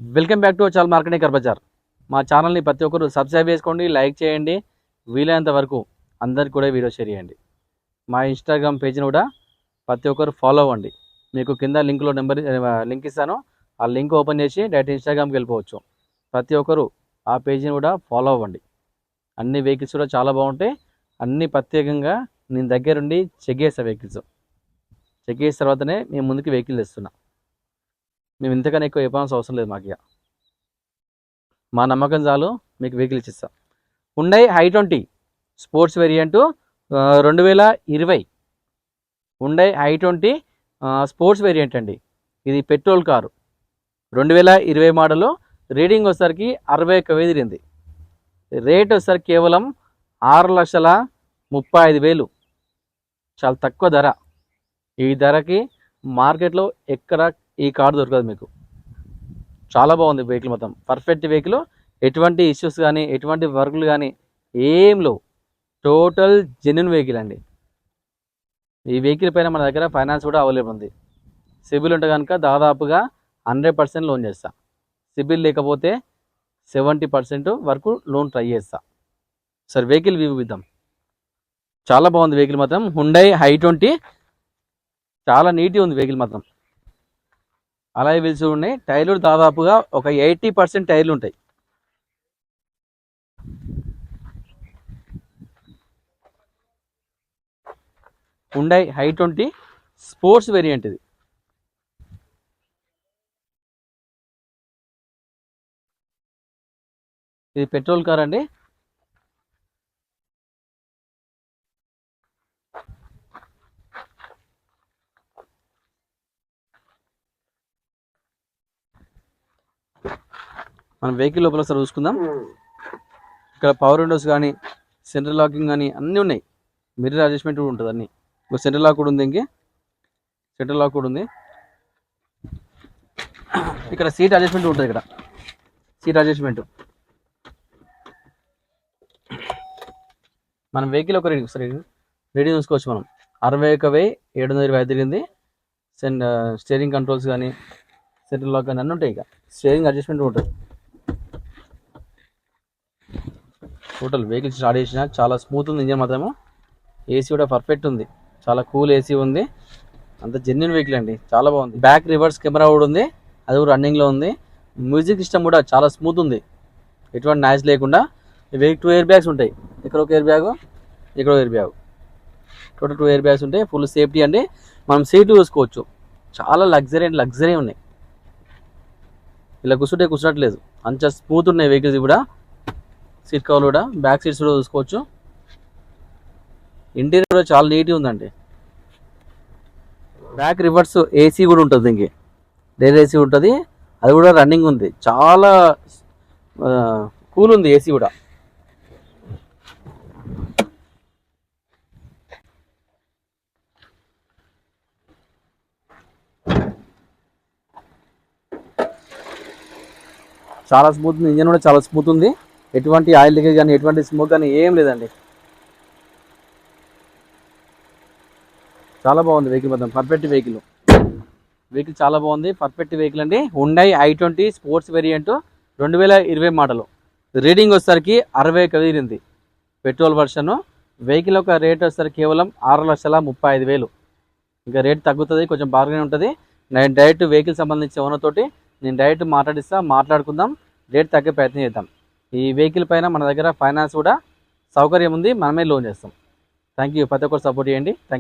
Welcome back to chaal marketing కర్బజార్. మా ఛానల్ని ప్రతి ఒక్కరు సబ్స్క్రైబ్ చేసుకోండి, లైక్ చేయండి, వీలైనంత వరకు అందరికి కూడా వీడియో షేర్ చేయండి. మా ఇన్స్టాగ్రామ్ పేజ్ని కూడా ప్రతి ఒక్కరు ఫాలో అవ్వండి. మీకు కింద లింక్ ఇస్తాను. ఆ లింక్ ఓపెన్ చేసి డైరెక్ట్ ఇన్స్టాగ్రామ్కి వెళ్ళిపోవచ్చు. ప్రతి ఒక్కరు ఆ పేజ్ని కూడా ఫాలో అవ్వండి. అన్ని వెహికల్స్ కూడా చాలా బాగుంటాయి. అన్ని ప్రత్యేకంగా నేను దగ్గరుండి చెక్ చేస్తా. వెహికల్స్ చెక్ చేసిన తర్వాతనే మేము ముందుకు వెహికల్ తెస్తున్నా. మేము ఇంతకన్నా ఎక్కువ చెప్పాల్సిన అవసరం లేదు. మాకు మా నమ్మకం చాలు, మీకు వెహికల్ ఇచ్చిస్తాం. Hyundai i20 sports variant 2020. Hyundai i20 sports variant అండి. ఇది పెట్రోల్ కారు, 2020 మోడలు. రీడింగ్ వచ్చేసరికి 61,000 తిరిగింది. రేట్ వచ్చేసరికి కేవలం 6,35,000. చాలా తక్కువ ధర. ఈ ధరకి మార్కెట్లో ఎక్కడ ఈ కారు దొరకదు మీకు. చాలా బాగుంది వెహికల్, మొత్తం పర్ఫెక్ట్ వెహికల్. ఎటువంటి ఇష్యూస్ కానీ ఎటువంటి వర్కులు కానీ ఏం లేవు. టోటల్ జెన్యున్ వెహికల్ అండి. ఈ వెహికల్ పైన మన దగ్గర ఫైనాన్స్ కూడా అవైలబుల్ ఉంది. సిబిల్ ఉంటే కనుక దాదాపుగా 100% లోన్ చేస్తా. సిబిల్ లేకపోతే 70% వరకు లోన్ ట్రై చేస్తా. సరే వెహికల్ వ్యూ ఇద్దాం. చాలా బాగుంది వెహికల్ మాత్రం. హుండై i20 చాలా నీట్గా ఉంది వెహికల్ మాత్రం. అలాగే వీల్స్ ఉన్నాయి. టైర్లు దాదాపుగా ఒక 80% టైర్లు ఉంటాయి. హుండై i20 స్పోర్ట్స్ వేరియంట్ ఇది. ఇది పెట్రోల్ కార్ అండి. మనం వెహికల్ లోపల ఒకసారి చూసుకుందాం. ఇక్కడ పవర్ విండోస్ కానీ సెంట్రల్ లాకింగ్ కానీ అన్నీ ఉన్నాయి. మిర్రర్ అడ్జస్ట్మెంట్ కూడా ఉంటుంది అన్నీ. సెంట్రల్ లాక్ కూడా ఉంది. సెంట్రల్ లాక్ కూడా ఉంది. ఇక్కడ సీట్ అడ్జస్ట్మెంట్ ఉంటుంది. ఇక్కడ సీట్ అడ్జస్ట్మెంట్. మనం వెహికల్ ఒక రీడింగ్ చూసుకోవచ్చు. మనం 61,725 తిరిగింది. స్టీరింగ్ కంట్రోల్స్ కానీ సెంట్రల్ లాక్ కానీ అన్నీ ఉంటాయి. ఇక స్టీరింగ్ అడ్జస్ట్మెంట్ ఉంటుంది. టోటల్ వెహికల్ స్టార్ట్ చేసిన చాలా స్మూత్ ఉంది. ఇంజన్ మాత్రము. ఏసీ కూడా పర్ఫెక్ట్ ఉంది. చాలా కూల్ ఏసీ ఉంది. అంత జెన్యున్ వెహికల్ అండి. చాలా బాగుంది. బ్యాక్ రివర్స్ కెమెరా కూడా ఉంది. అది కూడా రన్నింగ్లో ఉంది. మ్యూజిక్ సిస్టమ్ కూడా చాలా స్మూత్ ఉంది. ఎటువంటి నాయిస్ లేకుండా. వెహికల్ 2 ఎయిర్ బ్యాగ్స్ ఉంటాయి. ఇక్కడ ఒక ఎయిర్ బ్యాగ్, ఇక్కడ ఒక air bag. Total 2 air bags ఉంటాయి. ఫుల్ సేఫ్టీ అండి. మనం సీటు చూసుకోవచ్చు. చాలా లగ్జరీ ఉన్నాయి. ఇలా కూర్చున్నట్లేదు. అంత స్మూత్ ఉన్నాయి వెహికల్స్ కూడా. సీట్ కవర్ కూడా, బ్యాక్ సీట్స్ కూడా చూసుకోవచ్చు. ఇంటీరియర్ కూడా చాలా నీట్గా ఉందండి. బ్యాక్ రివర్స్ ఏసీ కూడా ఉంటుంది. దీనికి డైరెక్ట్ ఏసీ ఉంటుంది. అది కూడా రన్నింగ్ ఉంది. చాలా కూల్ ఉంది ఏసీ కూడా. చాలా స్మూత్ ఉంది. ఇంజన్ కూడా చాలా స్మూత్ ఉంది. ఎటువంటి ఆయిల్ లీకేజ్ కానీ ఎటువంటి స్మోక్ కానీ ఏం లేదండి. చాలా బాగుంది వెహికల్ మొత్తం. పర్ఫెక్ట్ వెహికల్ చాలా బాగుంది. పర్ఫెక్ట్ వెహికల్ అండి. Hyundai i20 sports variant 2020 model. Reading వచ్చేసరికి 61,000 తిరిగింది. Petrol version. వెహికల్ యొక్క రేట్ వచ్చేసరికి కేవలం 6,35,000. ఇంకా రేట్ తగ్గుతుంది, కొంచెం బార్గెన్ ఉంటుంది. నేను డైరెక్ట్ వెహికల్ సంబంధించి ఓనర్ తోటి నేను డైరెక్ట్ మాట్లాడుకుందాం. రేట్ తగ్గే ప్రయత్నం చేద్దాం. ఈ వెహికల్ పైన మన దగ్గర ఫైనాన్స్ కూడా సౌకర్యం ఉంది. మనమే లోన్ చేస్తాం. Thank you. ప్రతి ఒక్కరు సపోర్ట్ చేయండి. Thank you.